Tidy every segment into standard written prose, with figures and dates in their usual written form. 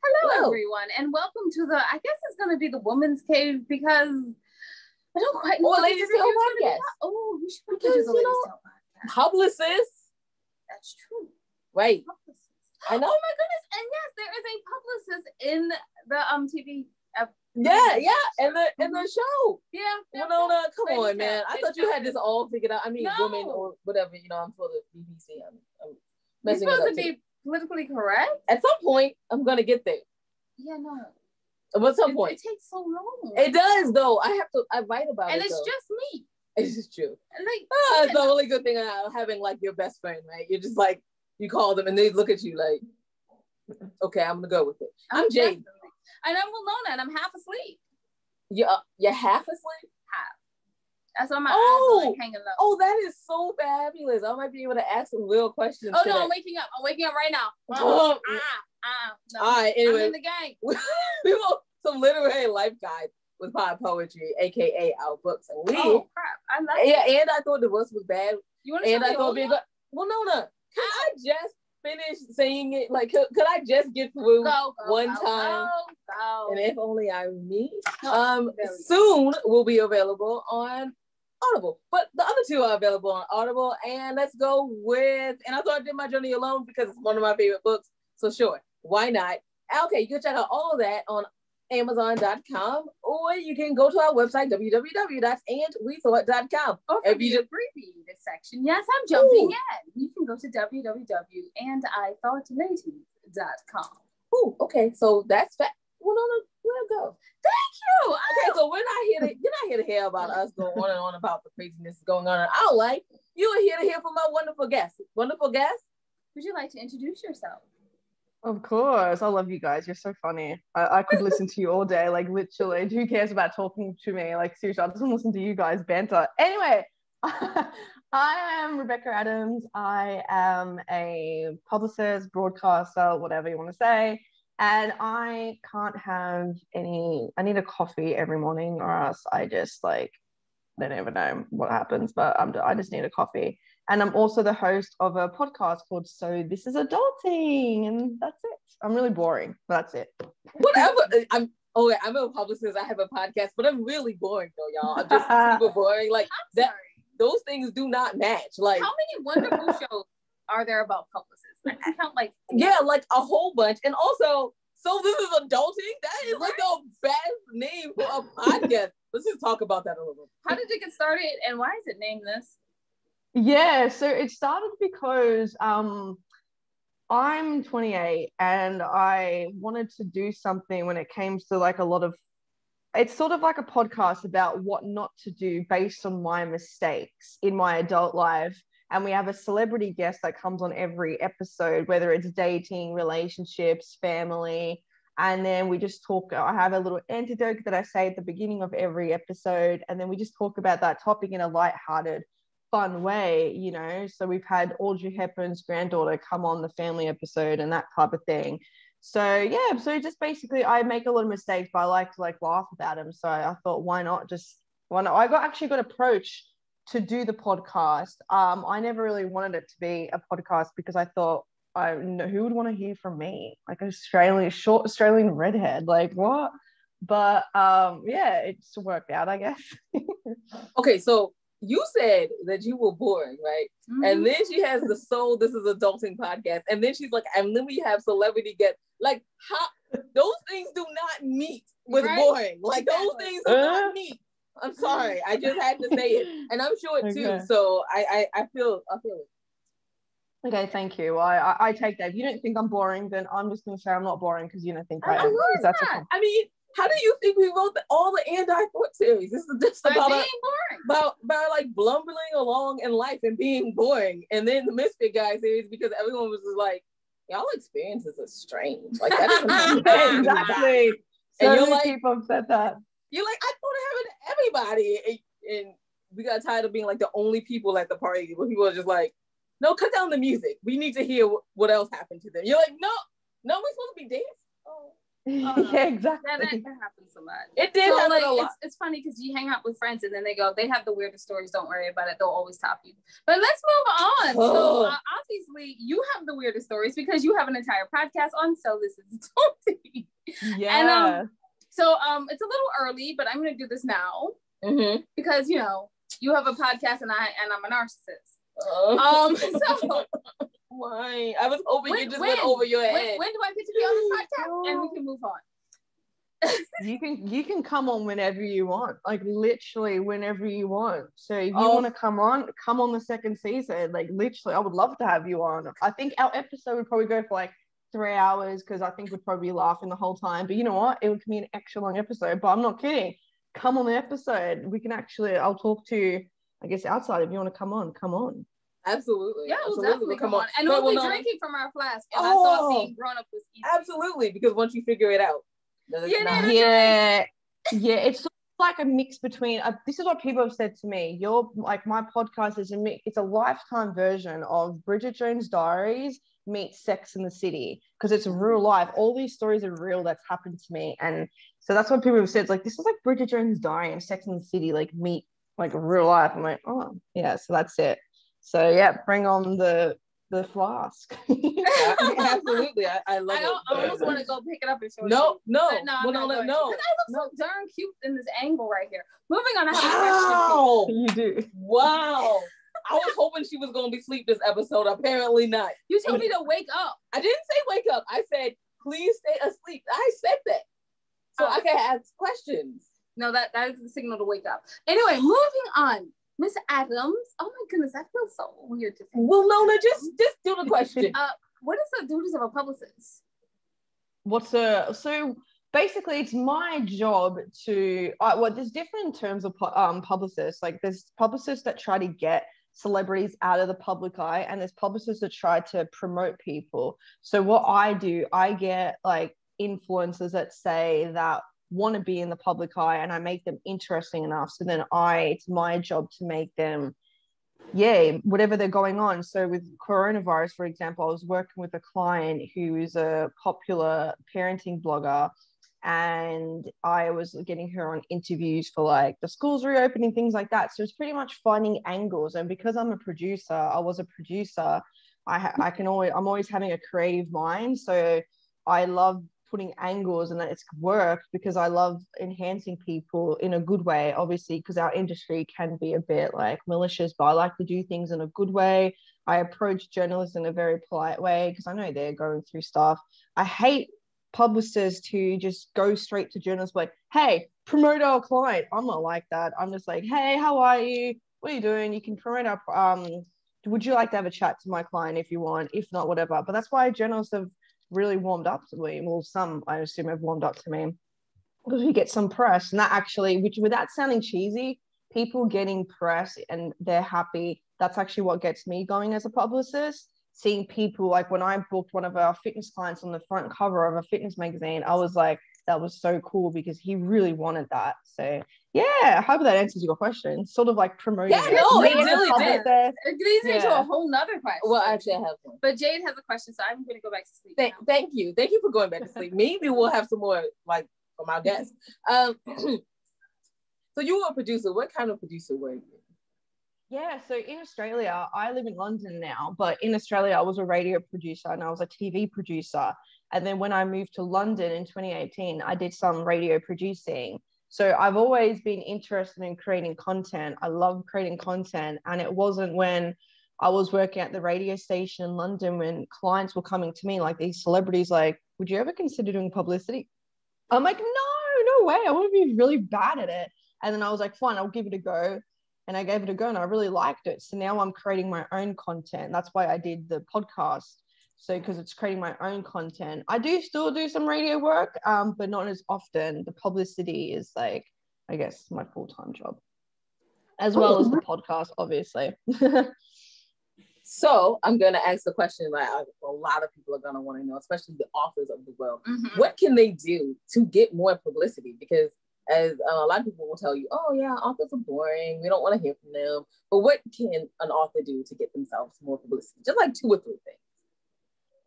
Hello, everyone, and welcome to I guess it's going to be the Woman's Cave because I don't quite know what Ladies Tale podcast. Oh, we should because, the Ladies Tale podcast. Publicist. That's true. Right. Publicist. I know. Oh my goodness. And yes, there is a publicist in the TV. In the show. Yeah. Well, come on, man. I thought you had this all figured out. I mean, no. Women or whatever, I'm for the BBC. I'm messing it up. You're supposed to be politically correct? At some point, I'm going to get there. Yeah, no. At some point. It takes so long. It does, though. I write about and it, it's just me. It's just true. And it's the only good thing about having, like, your best friend, right? You're just, like, you call them, and they look at you like, okay, I'm going to go with it. I'm Jade. And I'm Alona, and I'm half asleep. You're half asleep? Half. That's why my eyes are like hanging low. Oh, that is so fabulous. I might be able to ask some real questions. Oh, no, I'm waking up. I'm waking up right now. No. All right, anyway. I'm in the game. We want some literary life guides with pod poetry, aka our books. And oh, crap. I love it. Yeah, and I thought divorce was bad. You want to and I thought it'd be good. Well, no. Can I just finish saying it? Like, could I just get through one time? Go. And if only I me. Soon will be available on Audible, but the other two are available on Audible. And let's go with, and I thought I did my journey alone because it's one of my favorite books. So sure, why not? Okay, you can check out all of that on Amazon.com, or you can go to our website, www.andwethought.com. Or if you abbreviated section, yes, I'm jumping in. You can go to www.andithoughtlazy.com. Ooh, okay, so that's fact. Well, no, we'll go. Thank you. Okay, so you're not here to hear about us going on and on about the craziness going on in our life. You are here to hear from our wonderful guests. Wonderful guests, would you like to introduce yourself? Of course. I love you guys. You're so funny. I could listen to you all day, like literally. Who cares about talking to me? Like seriously, I just want to listen to you guys banter. Anyway, I am Rebecca Adams. I am a publicist, broadcaster, whatever you want to say. And I can't have I need a coffee every morning or else I just I don't even know what happens, but I just need a coffee. And I'm also the host of a podcast called So This Is Adulting. And that's it. I'm really boring, but that's it. Whatever. I'm a publicist. I have a podcast, but I'm really boring though, y'all. I'm just super boring. Like that. Those things do not match. Like, how many wonderful shows are there about publicists? I count like 4. Yeah, like a whole bunch. And also, So This Is Adulting. That is like the best name for a podcast. Let's just talk about that a little bit. How did it get started, and why is it named this? Yeah, so it started because I'm 28 and I wanted to do something when it came to like a lot of, it's sort of like a podcast about what not to do based on my mistakes in my adult life. And we have a celebrity guest that comes on every episode, whether it's dating, relationships, family. And then we just talk, I have a little antidote that I say at the beginning of every episode. And then we just talk about that topic in a lighthearted, fun way, So we've had Audrey Hepburn's granddaughter come on the family episode and that type of thing. So yeah, so just basically I make a lot of mistakes, but I like to laugh about them. So I thought, why not? I actually got approached to do the podcast. I never really wanted it to be a podcast because I thought, who would want to hear from me? Like a short Australian redhead, like what? But yeah, it just worked out, I guess. Okay, so you said that you were boring, right? Mm-hmm. And then she has the So This Is Adulting podcast. And then she's like, and then we have celebrity guests. Like, how those things do not meet with boring. Like, those things do not meet. I'm sorry. I just had to say it. And I'm sure it too. So I feel it. Okay, thank you. I take that. If you don't think I'm boring, then I'm just going to say I'm not boring because you don't think I am. That's I mean, how do you think we wrote all the And I Thought series? This is just about like blumbling along in life and being boring. And then the Misfit Guy series because everyone was just like, y'all experiences are strange. Like that doesn't happen. Exactly. And you're like, people have said that. You're like, I thought it happened to everybody. And we got tired of being like the only people at the party where people are just like, no, cut down the music. We need to hear what else happened to them. You're like, no, we're supposed to be dancing. Oh. Yeah, exactly. That happens a lot. It did happen a lot. It's funny because you hang out with friends and then they have the weirdest stories. Don't worry about it. They'll always top you. But let's move on. So obviously you have the weirdest stories because you have an entire podcast on So This Is Adulting. Yeah. And so it's a little early, but I'm going to do this now because you have a podcast and I'm a narcissist. So why? I was hoping you just went over your head. When do I get to be on this podcast? And we can move on. You can come on whenever you want, like literally whenever you want. So if you want to come on the second season. Like literally, I would love to have you on. I think our episode would probably go for like 3 hours because I think we'd probably be laughing the whole time. But you know what? It would be an extra long episode. But I'm not kidding. Come on the episode. We can I'll talk to you, I guess, outside. If you want to come on. Absolutely. Yeah, we'll definitely come on. And we'll be drinking from our flask. And I thought being grown up was easy. Absolutely, because once you figure it out. Yeah, it's sort of like a mix between this is what people have said to me. My podcast is it's a lifetime version of Bridget Jones' Diaries meets Sex in the City, because it's real life. All these stories are real that's happened to me, and so that's what people have said. It's like, this is like Bridget Jones' Diary and Sex in the City, like meet like real life. I'm like, oh yeah, so that's it. So yeah, bring on the flask. Absolutely, I love it. I almost want to go pick it up and show it. No. Because I look so darn cute in this angle right here. Moving on, I have a question. You do. Wow. I was hoping she was going to be asleep this episode. Apparently not. You told me to wake up. I didn't say wake up. I said, please stay asleep. I said that. So I can ask questions. No, that is the signal to wake up. Anyway, moving on. Miss Adams. Oh my goodness, that feels so weird to say. Well, Nona, just do the question. What is the duties of a publicist? So basically it's my job to there's different terms of publicists. Like there's publicists that try to get celebrities out of the public eye, and there's publicists that try to promote people. So what I do, I get like influencers that say that want to be in the public eye, and I make them interesting enough, so then it's my job to make them whatever they're going on. So with coronavirus, for example, I was working with a client who is a popular parenting blogger, and I was getting her on interviews for like the schools reopening, things like that. So it's pretty much finding angles, and because I'm a producer, I'm always having a creative mind, so I love putting angles, and that it's work because I love enhancing people in a good way, obviously, because our industry can be a bit like malicious, but I like to do things in a good way. I approach journalists in a very polite way because I know they're going through stuff. I hate publicists who just go straight to journalists like, hey, promote our client. I'm not like that. I'm just like, hey, how are you? What are you doing? You can promote our would you like to have a chat to my client if you want? If not, whatever. But that's why journalists have really warmed up to me. Well, some I assume have warmed up to me because we get some press, and that actually, which without sounding cheesy, people getting press and they're happy, that's actually what gets me going as a publicist. Seeing people, like when I booked one of our fitness clients on the front cover of a fitness magazine, I was like, that was so cool because he really wanted that. So yeah, I hope that answers your question. Sort of like promoting. Yeah, no, it really did. It leads me to a whole nother question. Well, actually, I have one. But Jade has a question, so I'm going to go back to sleep. Thank you for going back to sleep. Maybe we'll have some more like from our guests. So you were a producer. What kind of producer were you? Yeah, so in Australia, I live in London now, but in Australia, I was a radio producer and I was a TV producer. And then when I moved to London in 2018, I did some radio producing. So I've always been interested in creating content. I love creating content. And it wasn't when I was working at the radio station in London when clients were coming to me, like these celebrities, like, would you ever consider doing publicity? I'm like, no way. I want to be really bad at it. And then I was like, fine, I'll give it a go. And I gave it a go and I really liked it. So now I'm creating my own content. That's why I did the podcast. So because it's creating my own content. I do still do some radio work, but not as often. The publicity is like, I guess, my full-time job, as well as the podcast, obviously. So I'm going to ask the question that a lot of people are going to want to know, especially the authors of the world. Mm-hmm. What can they do to get more publicity? Because as a lot of people will tell you, oh yeah, authors are boring. We don't want to hear from them. But what can an author do to get themselves more publicity? Just like 2 or 3 things.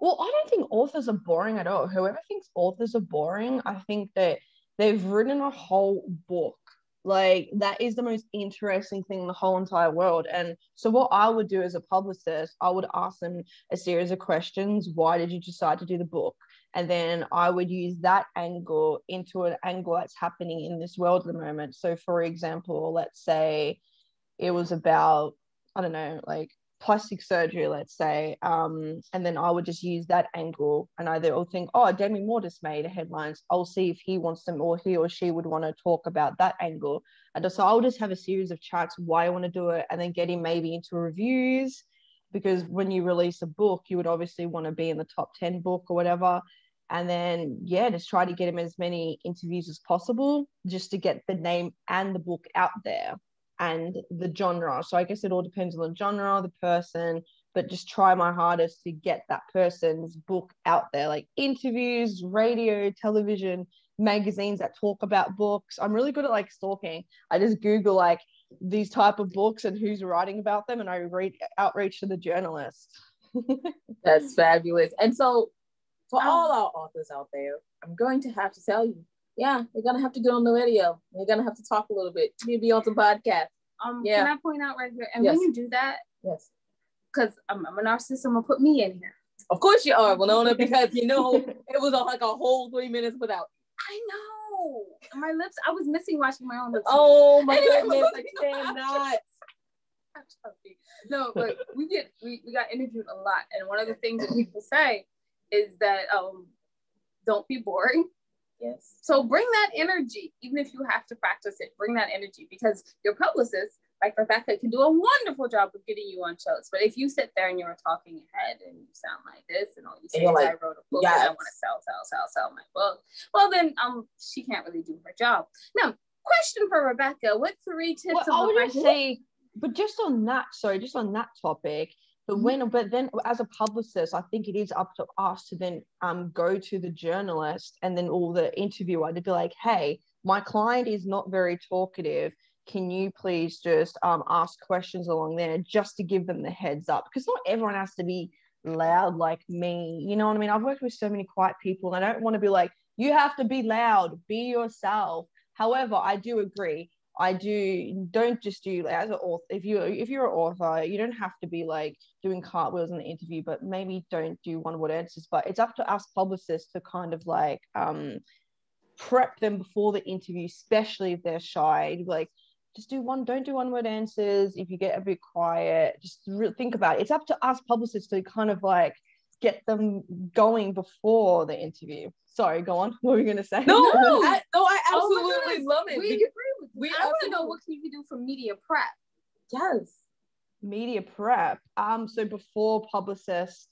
Well, I don't think authors are boring at all. Whoever thinks authors are boring, I think that they've written a whole book. Like, that is the most interesting thing in the whole entire world. And so what I would do as a publicist, I would ask them a series of questions. Why did you decide to do the book? And then I would use that angle into an angle that's happening in this world at the moment. So for example, let's say it was about, I don't know, like plastic surgery, let's say, and then I would just use that angle, and either I'll think, oh, Demi Moore just made headlines, I'll see if he wants them, or he or she would want to talk about that angle. And so I'll just have a series of chats why I want to do it, and then get him maybe into reviews, because when you release a book, you would obviously want to be in the top 10 book or whatever. And then, yeah, just try to get him as many interviews as possible, just to get the name and the book out there, and the genre. So I guess it all depends on the genre, the person, but just try my hardest to get that person's book out there, like interviews, radio, television, magazines that talk about books. I'm really good at like stalking. I just Google like these type of books and who's writing about them, and I read outreach to the journalists. That's fabulous. And so for all our authors out there, I'm going to have to tell you, yeah, you're gonna have to go on the radio. You're gonna have to talk a little bit. Maybe on some podcast. Can I point out right here? And yes. when you do that, yes, because I'm a narcissist, I'm gonna put me in here. Of course you are, Winona, because you know it was like a whole 3 minutes without. I know my lips. I was missing washing my own lips. Oh my goodness, I cannot. No, but we got interviewed a lot, and one of the things that people say is that don't be boring. Yes. So bring that energy, even if you have to practice it, bring that energy, because your publicist, like Rebecca, can do a wonderful job of getting you on shows. But if you sit there and you're talking ahead and you sound like this, and all you say is, like, I wrote a book and I want to sell my book, well then she can't really do her job. Now, question for Rebecca: what 3 tips? Well, I would just say, but just on that topic. But then as a publicist, I think it is up to us to then go to the journalist and then all the interviewer to be like, hey, my client is not very talkative. Can you please just ask questions along there, just to give them the heads up? Because not everyone has to be loud like me. You know what I mean? I've worked with so many quiet people, and I don't want to be like, you have to be loud, be yourself. However, I do agree. Don't just do, as an author, if you're an author, you don't have to be like doing cartwheels in the interview, but maybe don't do one-word answers. But it's up to us publicists to kind of like prep them before the interview, especially if they're shy. Like, don't do one-word answers. If you get a bit quiet, just think about it. It's up to us publicists to kind of like get them going before the interview. Sorry, go on. What were you going to say? No, I absolutely love it. We agree with you. I want to know, what can you do for media prep? Yes. Media prep. So before Publicist,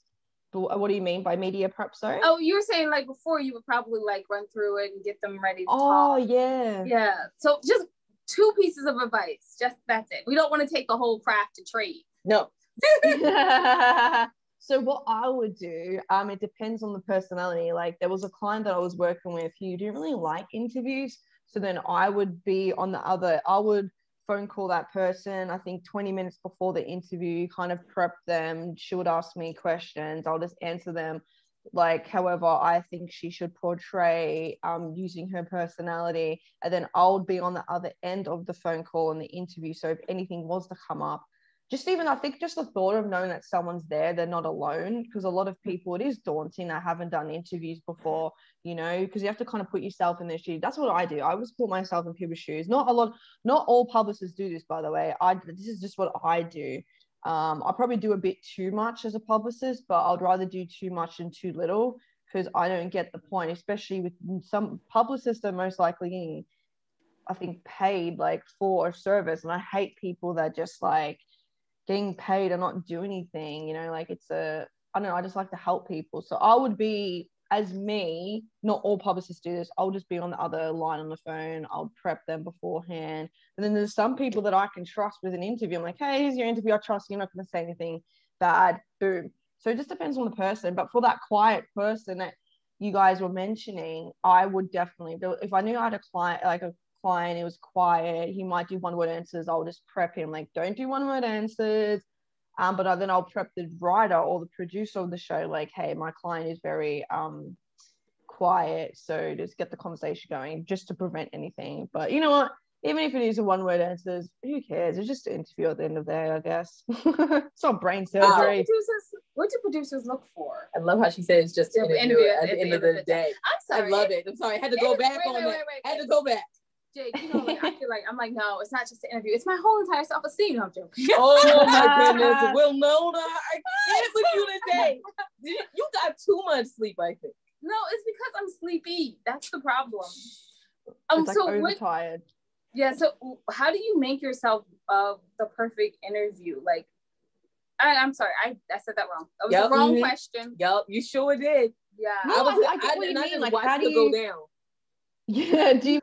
what do you mean by media prep? Sorry. Oh, you were saying like before you would probably like run through it and get them ready to talk. Oh, yeah. Yeah. So just 2 pieces of advice. Just that's it. We don't want to take the whole craft to trade. No. So what I would do, it depends on the personality. Like, there was a client that I was working with who didn't really like interviews. So then I would phone call that person, I think 20 minutes before the interview, kind of prep them. She would ask me questions. I'll just answer them like however I think she should portray, using her personality. And then I would be on the other end of the phone call in the interview. So if anything was to come up, I think just the thought of knowing that someone's there, they're not alone, because a lot of people, it is daunting. I haven't done interviews before, you know, because you have to kind of put yourself in their shoes. That's what I do. I always put myself in people's shoes. Not all publicists do this, by the way. This is just what I do. I probably do a bit too much as a publicist, but I'd rather do too much than too little, because I don't get the point, especially with some publicists are most likely getting, I think, paid like for a service. And I hate people that just like getting paid and not do anything, you know, like I don't know, I just like to help people. So I would be, as me, not all publicists do this, I'll just be on the other line on the phone, I'll prep them beforehand. And then there's some people that I can trust with an interview. I'm like, hey, here's your interview, I trust you, you're not going to say anything bad, boom. So it just depends on the person. But for that quiet person that you guys were mentioning, I would definitely do, if I knew I had a client, it was quiet, he might do one-word answers, I'll just prep him like, don't do one-word answers, But then I'll prep the writer or the producer of the show, like, hey, my client is very quiet, so just get the conversation going just to prevent anything. But you know what? Even if it is a one-word answer, who cares? It's just an interview at the end of the day, I guess. It's not brain surgery. What do producers look for? I love how she said it's just an interview at the end of the day. I'm sorry. I love it. I'm sorry. I had to go back on that. I had to go back. Jake, you know, like I feel like I'm like, no, it's not just an interview. It's my whole entire self-esteem. No, I'm joking. Oh my goodness. Well, no, I can't with you today. You got too much sleep, I think. No, it's because I'm sleepy. That's the problem. It's like overtired. Yeah, so how do you make yourself the perfect interview? Like, I'm sorry, I said that wrong. That was the wrong question. Yep, you sure did. Yeah. No, I get what you mean. Like, how do you go down? Yeah,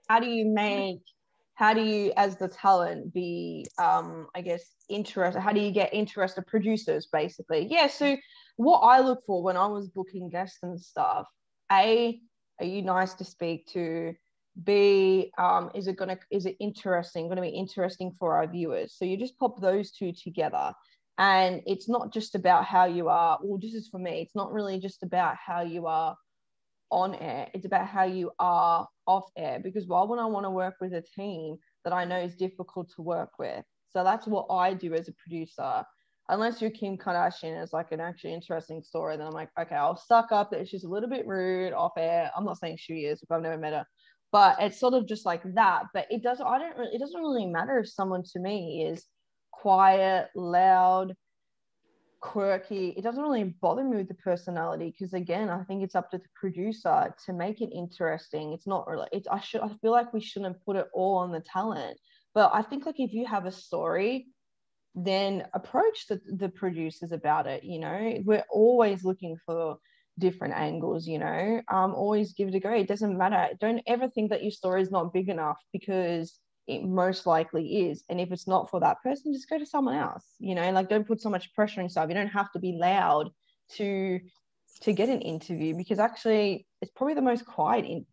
how do you, as the talent, be, I guess, interested? How do you get interested producers, basically? Yeah, so what I look for when I was booking guests and stuff, A, are you nice to speak to? B, is it going to be interesting for our viewers? So you just pop those two together, and it's not just about how you are. Well, this is for me. It's not really just about how you are on air. It's about how you are off air. Because why would I want to work with a team that I know is difficult to work with? So that's what I do as a producer. Unless you're Kim Kardashian, it's like an actually interesting story, then I'm like, okay, I'll suck up that she's a little bit rude off air. I'm not saying she is, if I've never met her. But it's sort of just like that. But it doesn't really matter if someone to me is quiet, loud, quirky. It doesn't really bother me with the personality, because again, I think it's up to the producer to make it interesting. It's not really, I feel like we shouldn't put it all on the talent. But I think like if you have a story, then approach the producers about it. You know, we're always looking for different angles, you know. Always give it a go. It doesn't matter. Don't ever think that your story is not big enough, because it most likely is. And if it's not for that person, just go to someone else, you know. Like, don't put so much pressure on yourself. You don't have to be loud to get an interview, because actually it's probably the most quiet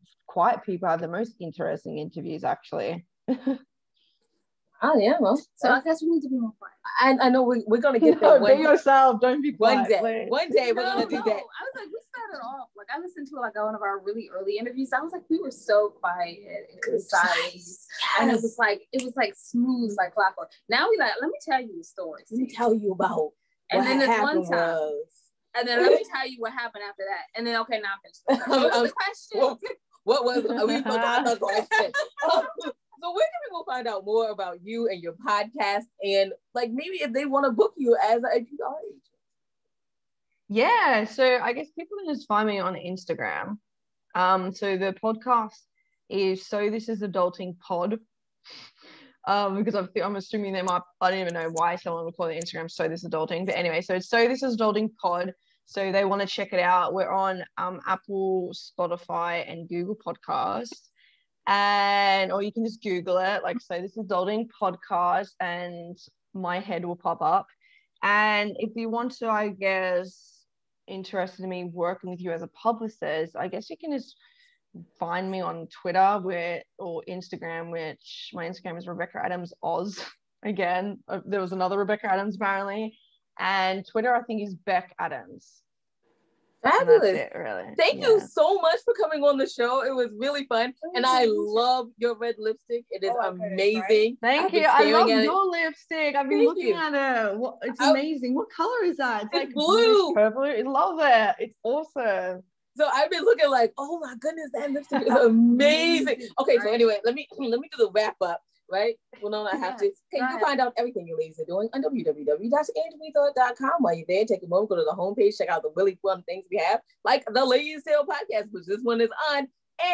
people have the most interesting interviews, actually. Oh yeah, well, so I guess we need to be more quiet. I know we're gonna get there. Be yourself. Don't be quiet. One day we're gonna do that. I was like, we started off like I listened to like one of our really early interviews. I was like, we were so quiet and concise, yes. And it was like smooth like clockwork. Now we like, let me tell you a story. Let me tell you about. And then this one time. And then let me tell you what happened after that. And then okay, now I'm finished. What was the question? What was? We forgot the question. So where can people find out more about you and your podcast, and like maybe if they want to book you as an PR agent? Yeah, so I guess people can just find me on Instagram. So the podcast is So This Is Adulting Pod. Because I'm assuming I don't even know why someone would call it Instagram So This Adulting, but anyway, so it's So This Is Adulting Pod. So they want to check it out. We're on Apple, Spotify, and Google Podcasts. Or you can just Google it, like So This Is Adulting Podcast, and my head will pop up. And if you want to, I guess, interested in me working with you as a publicist, I guess you can just find me on Twitter or Instagram, which my Instagram is Rebecca Adams Oz. Again, there was another Rebecca Adams apparently. And Twitter, I think, is Beck Adams. Fabulous. It, really. Thank you so much for coming on the show. It was really fun. And I love your red lipstick. It is amazing. Right? Thank you. I love your lipstick. I've been looking at it. It's amazing. What color is that? It's like blue. Purple. I love it. It's awesome. So I've been looking like, oh my goodness, that lipstick is amazing. Okay, so anyway, let me do the wrap up. Right? Well, no, I have to. Okay, you can find out everything you ladies are doing on www.andrewthought.com. While you're there, take a moment, go to the homepage, check out the really fun things we have, like the Ladies Tale podcast, which this one is on.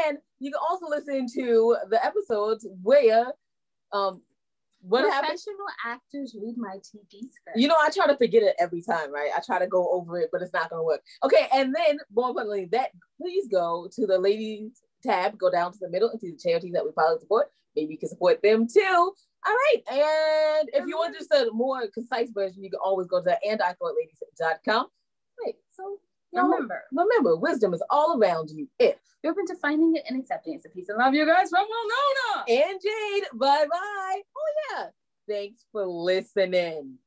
And you can also listen to the episodes where what happens. Professional actors read my TV script. You know, I try to forget it every time, right? I try to go over it, but it's not going to work. Okay, and then more importantly, please go to the Ladies tab, go down to the middle and see the charities that we follow support. Maybe you can support them too. All right. And if you want just a more concise version, you can always go to andithoughtLadies.com. Right. So remember, wisdom is all around you if you're open to finding it and accepting it. So peace and love, you guys, from Winona and Jade. Bye-bye. Oh, yeah. Thanks for listening.